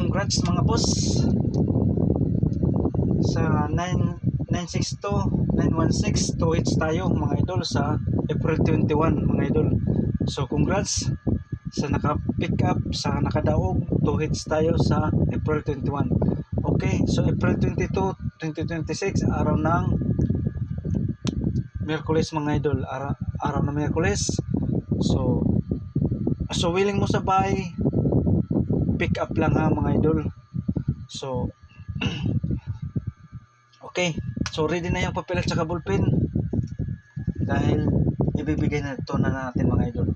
congrats mga boss sa 916 to hits tayo mga idol sa April 21 mga idol. So congrats sa naka-pick up, sa nakadaog, 2 hits tayo sa April 21. Okay, so April 22, 2026, araw ng Miyerkules mga idol, araw ng Miyerkules. So willing mo sabay, pick up lang ha mga idol. So okay, so ready na yung papel at saka ballpen dahil ibibigay na ito na natin mga idol.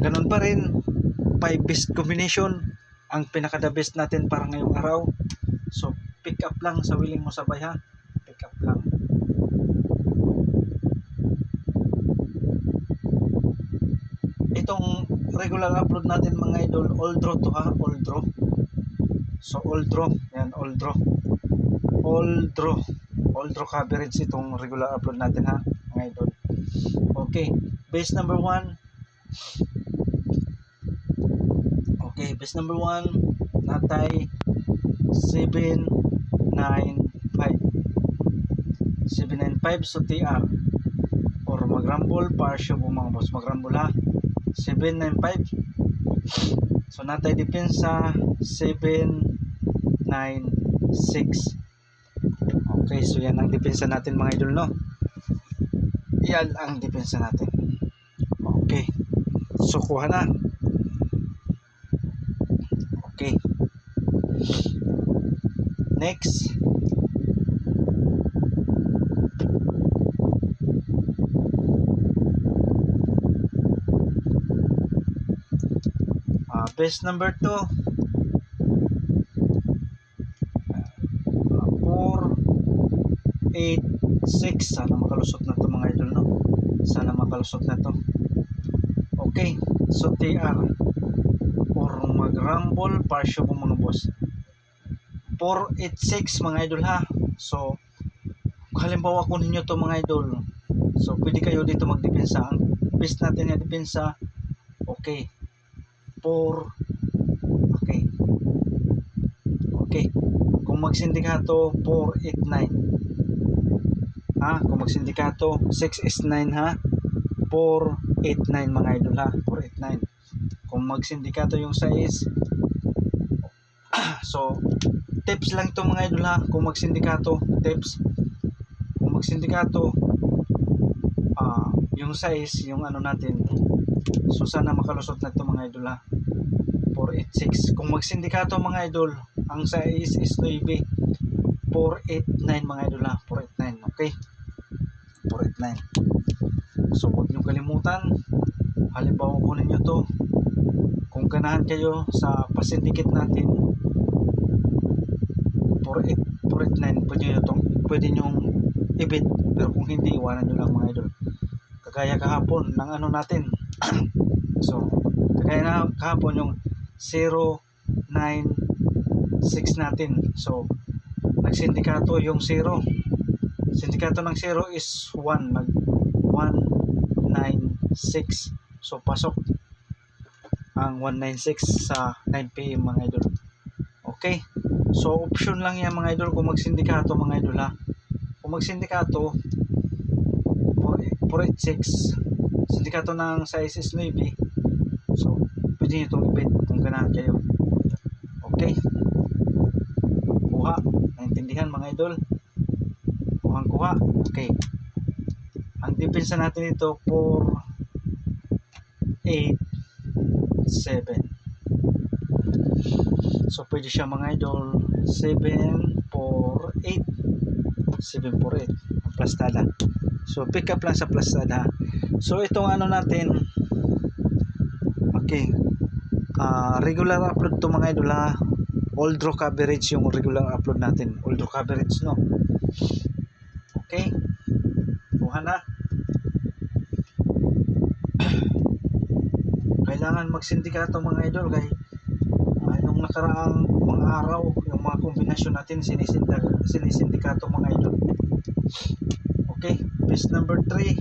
Ganun pa rin, 5 best combination ang pinaka the best natin para ngayong araw. So pick up lang sa willing mo sabay ha, pick up lang. Itong regular upload natin mga idol, all draw to ha, all draw. So all draw, yan, all draw coverage itong regular upload natin ha mga idol. Okay, base number 1. Okay, base number 1 natay 795 so TR or magrambol parsyo po mga boss, magrambol ha, 795. So natay depensa 796. Okay, so yan ang depensa natin mga idol, no? Yan ang depensa natin. Okay, so kuha na. Okay, next. Base number 2, 486. Sana makalusot na to mga idol, no? Sana makalusot na to. Okay, so TR or magrambol parsyo po mga boss, 486 mga idol ha. So halimbawa kunin nyo to mga idol, so pwede kayo dito magdepensa. Ang best natin na depensa, okay, 4. Okay, kung magsindikato 489 ha, kung magsindikato 6 is 9 ha, 489 mga idol ha, 489. Kung magsindikato yung size, so tips lang to mga idol ha, kung magsindikato tips, kung magsindikato yung size, yung ano natin, so sana makalusot na to mga idol ha, 486. Kung magsindikato mga idol, ang size is 9, 489 mga idol ha, 489. Okay, 489. So huwag nyo kalimutan, halimbawa kunin nyo to, kung ganahan kayo sa pasindikit natin 489, pwede nyo ibit, pero kung hindi, iwanan nyo lang mga idol. Kagaya kahapon ng ano natin so kagaya na kahapon yung 096 natin, so nagsindikato yung 0, sindikato ng 0 is 1, nag 196, so pasok ang 196 sa 9 PM mga idol. Okay, so option lang yan mga idol kung magsindikato mga idol ha. Kung magsindikato 486, sindikato ng size is 9, so pwede nyo itong ibit kung ganahan kayo. Okay, kuha, naintindihan mga idol, kuha. Okay, ang depensa natin ito 487, so pwede siya mga idol 748 ang plastada. So pick up lang sa plastada. So itong ano natin, okay, regular upload to mga idol ha, all draw coverage yung regular upload natin, all draw coverage, no? Okay, kuha na. Kailangan magsindikato mga idol kay yung nakaraang mga araw, yung mga kombinasyon natin sinisindikato mga idol. Okay, piece number 3,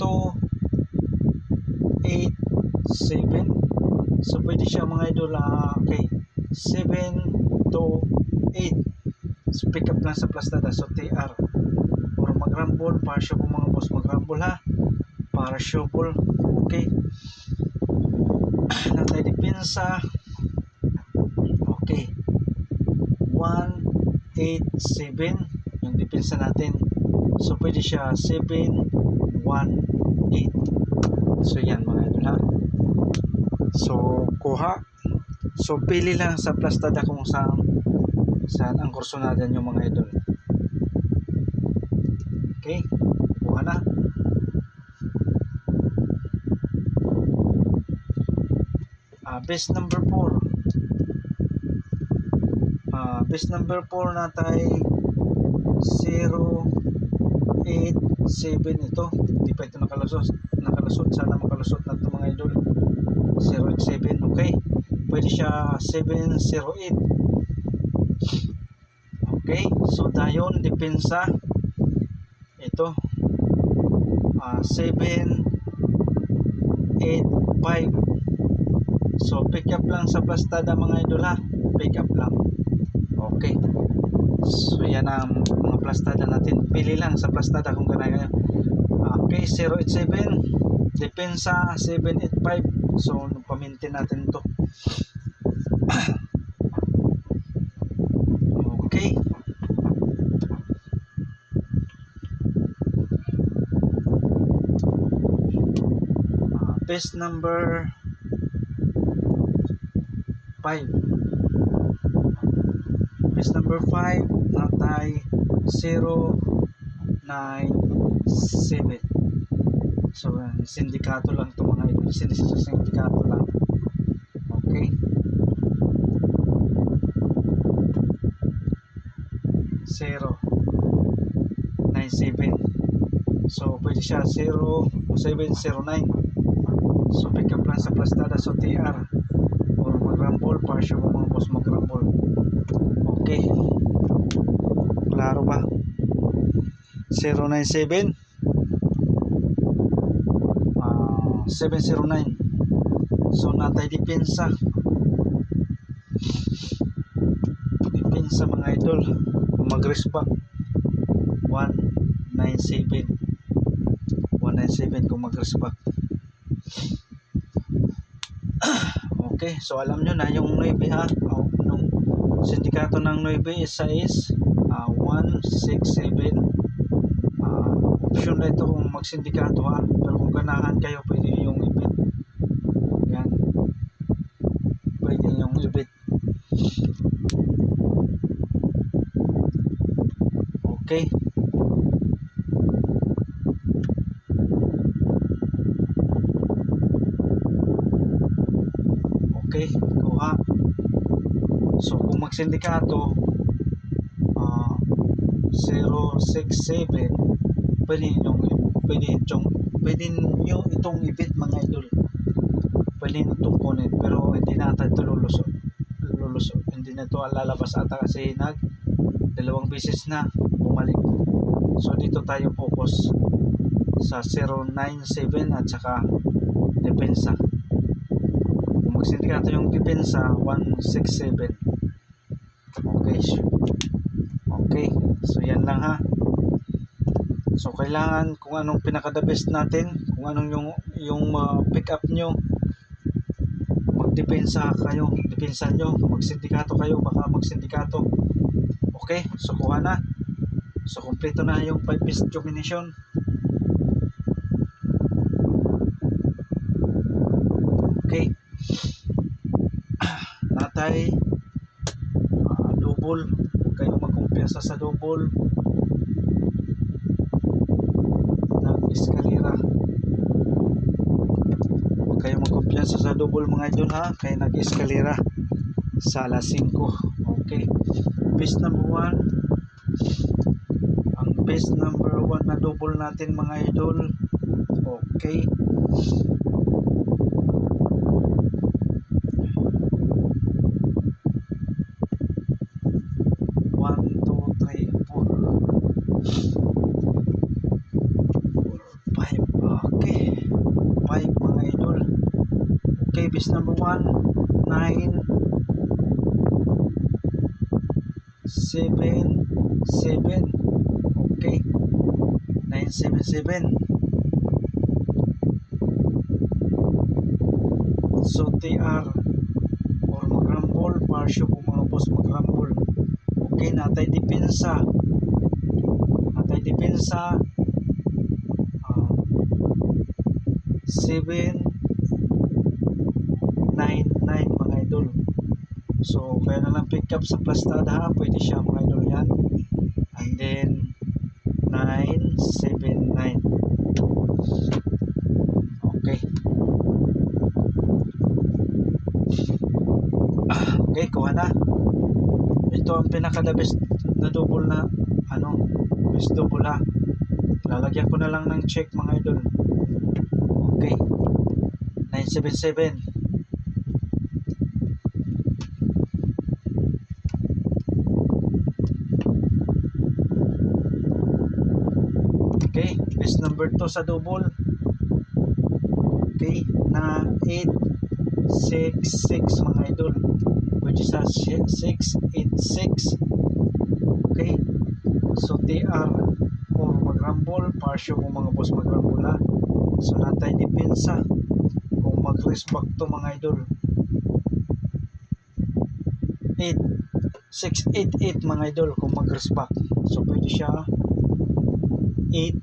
2, 8, 7. So pwede siya mga idol, okay, 7 to 8. So pick up lang sa plastada, so TR. Or mag-rumble, para sure po mga boss, mag-rumble ha, para sure po. Okay, natay depensa. Okay, 1, 8, 7 yung depensa natin. So pwede siya 7, 1, 8. So yan mga idol ha. So kuha. So pili lang sa plastada kung saan ang kursunada nyo mga idol. Okay, kuha na. Base number 4. Base number 4 natay 0, 8, 7 ito. Hindi pa ito nakalusot. Sana makalusot na ito mga idol. 0, 8, 7. Okay, pwede siya 7, 0, 8. Okay, so dayon depensa ito 7, 8, 5. So pick up lang sa plastada mga idol ha, pick up lang. Okay, so yan ang mga plastada natin, pili lang sa plastada kung ganyan. Okay, 087 depensa 785. So pamintin natin to. Okay, base number 5. Base number 5 natay 0, 9, 7. So sindikato lang ito mga idol, sindikato lang. Okay, 0, 9, 7. So pwede siya 0, 7, 0, 9. So pick up lang sa plastada, so TR or mag-rumble, para sure mo mga boss mag-rumble. Okay, klaro ba? 097 709. So natay depensa mga idol, mag-respect 197 kung mag-respect. Okay, so alam nyo na yung 9 ha, nung sindikato ng 9 is 167. Option na ito kung magsindikato ha, pero kung ganahan kayo pwede yung ibit. Yan, pwede yung ibit. Okay, okay, kuha. So kung magsindikato 067, pwede nyo itong ibit mga idol, pwede nyo itong kunin, pero hindi natin ito lulusot, hindi na ito lalabas ata kasi dalawang beses na bumalik. So dito tayo focus sa 097 at saka depensa. Kung magsindikato yung depensa 167. Okay, so yan lang ha. So kailangan kung anong pinaka the best natin, kung anong yung pick up nyo, magdepensa kayo, depensa nyo, magsindikato kayo, baka magsindikato. Okay, so kuha na. So kompleto na yung 5-piece combination. Okay, natay double, kayo magkumpiyansa sa double. Nag-eskalera, huwag kayo magkumpiyansa sa double mga idol ha, kaya nag-eskalera sa alas 5. Okay, piece number 1, ang piece number 1 na double natin mga idol. Okay, 5 mga idol. Okay, base number 1, 9, 7, 7. Okay, 977. So TR or magrambol, parsyo kung mga boss magrambol. Okay, natay depensa. Natay depensa 799 mga idol. So kaya na lang pick up sa plastada ha, pwede siya mga idol yan. And then 979. Okay. Okay, kuha na. Ito ang pinaka-the best na double na best double ha. Lalagyan ko na lang ng check mga idol. Okay. 977. Okay, best number 2 sa double. Okay, na 866 mga idol. Which is a 686. Okay. So TR or magrambol, parsyo kung mga boss magrambol ha. So natay depensa kung mag-respect to mga idol. 688 mga idol kung mag-respect. So pwede siya 8.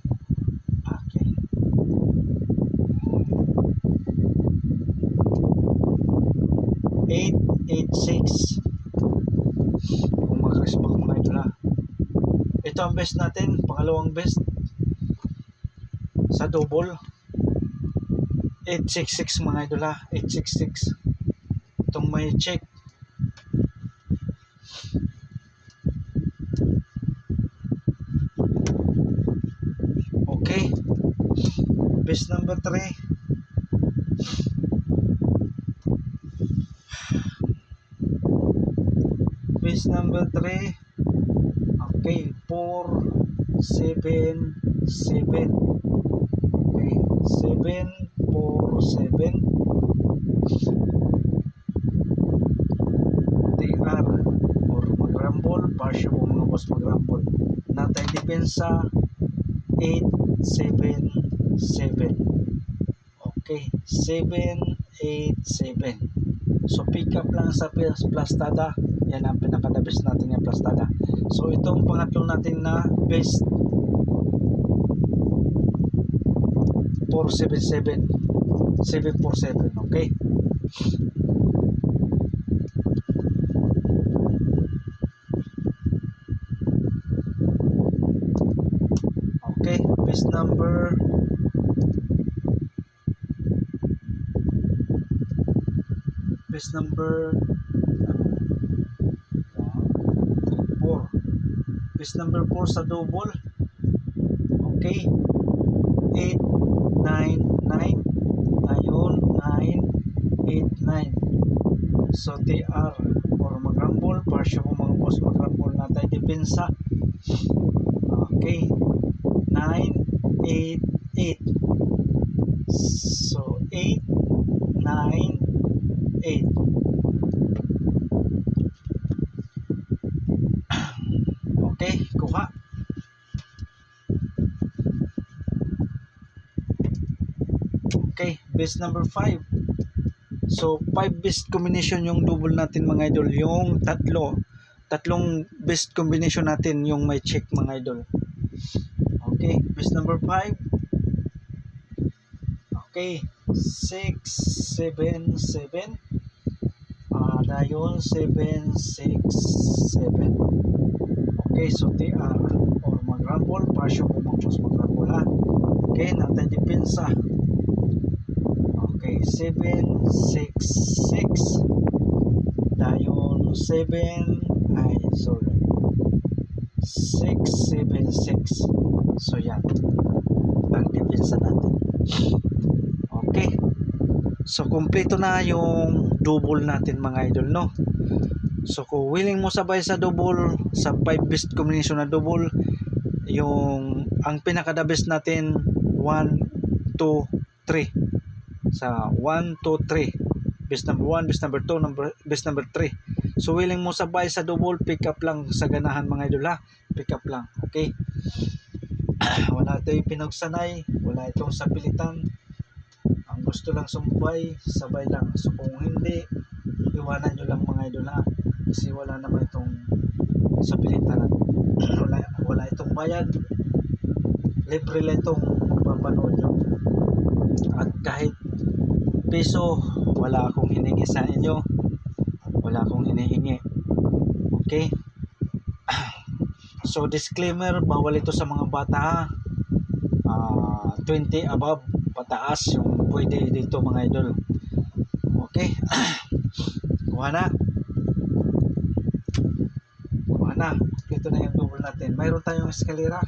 Okay. 886 kung mag-respect mga idol ha. Ito ang best natin, pangalawang best sa double. 866 mga idol ha, 866. Itong may check. Okay. Best number 3. Best number 3. Okay, 477. Okay, 747. TR or magrambol, parsyo kung mga boss magrambol. Natay depensa 877. Okay, 787. So pick up lang sa plastada. Yan ang pinaka-the best natin yung plastada. So itong pangatlo natin na best 477 747. Okay. Okay, best number 4. Best number 4 sa double. Okay. 899. Ayun, 989. So TR or magrambol, parsyo kung mga boss magrambol natay depensa. Okay. 988. So 898. Okay, kuha. Okay, best number 5. So 5 best combination yung double natin mga idol. Yung tatlong best combination natin yung may check mga idol. Okay, best number 5. Okay, 677. Dayon 767. Okay, so TR or magrambol, parsyo kung mga magrambol ha. Okay, natay depensa. Okay, 766. Dayon 676. So yan ang depensa natin. Okay, so kompleto na yung double natin mga idol, no? So kung willing mo sabay sa double, sa 5 best combination na double, yung ang pinaka-the best natin 1, 2, 3. Sa 1, 2, 3. best number 1, best number 2, best number 3. So willing mo sabay sa double, pick up lang sa ganahan mga idol ha. Pick up lang. Okay. Wala tayong pinagsanay, wala itong sapilitan. Ang gusto lang sumbay, sabay lang. So kung hindi, iwanan nyo lang mga idol ha. Kasi wala naman itong sapilitan. wala itong bayad. Libre lang itong papanood nyo. At kahit piso, wala akong hiningi sa inyo. Wala akong hinihingi. Okay? So disclaimer, bawal ito sa mga bata ha. 20 above pataas yung pwede dito mga idol. Okay? Kuha na. Ito na yung double natin. Mayroon tayong eskalera.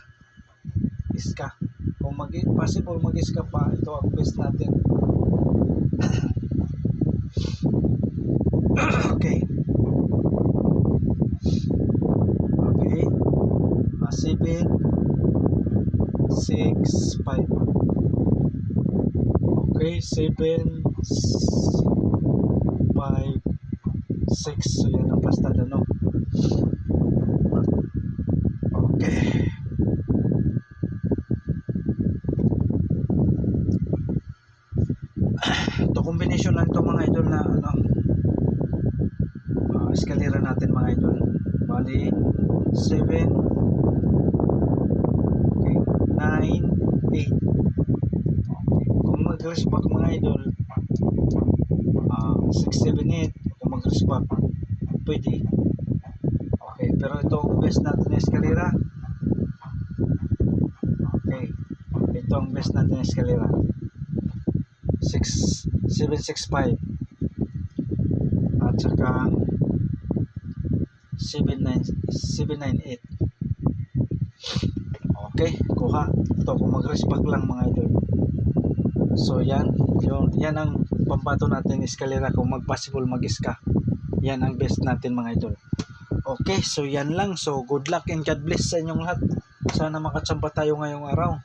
Iska. Kung possible mag-iska pa, ito ang best natin. Okay. 7, 6, 5. Okay, 7, 5, 6. So yan ang basta no. Okay. Ito combination lang ito mga idol na eskalera natin mga idol. Bali 7, okay, 9, 8. Okay. Kung mag-reverse back mga idol, 6, 7, 8. Kung mag-reverse back, pwede. Okay, pero ito ang best natin na eskalera. Okay, ito ang best natin na eskalera. 6, 7, 6, 5. At saka 7, 9, 8. Okay, kuha. Ito kung mag-respect lang mga idol. So yan ang pambato natin eskalera kung mag-possible mag-iska. Yan ang best natin mga idol. Okay, so yan lang. So good luck and God bless sa inyong lahat. Sana makachamba tayo ngayong araw.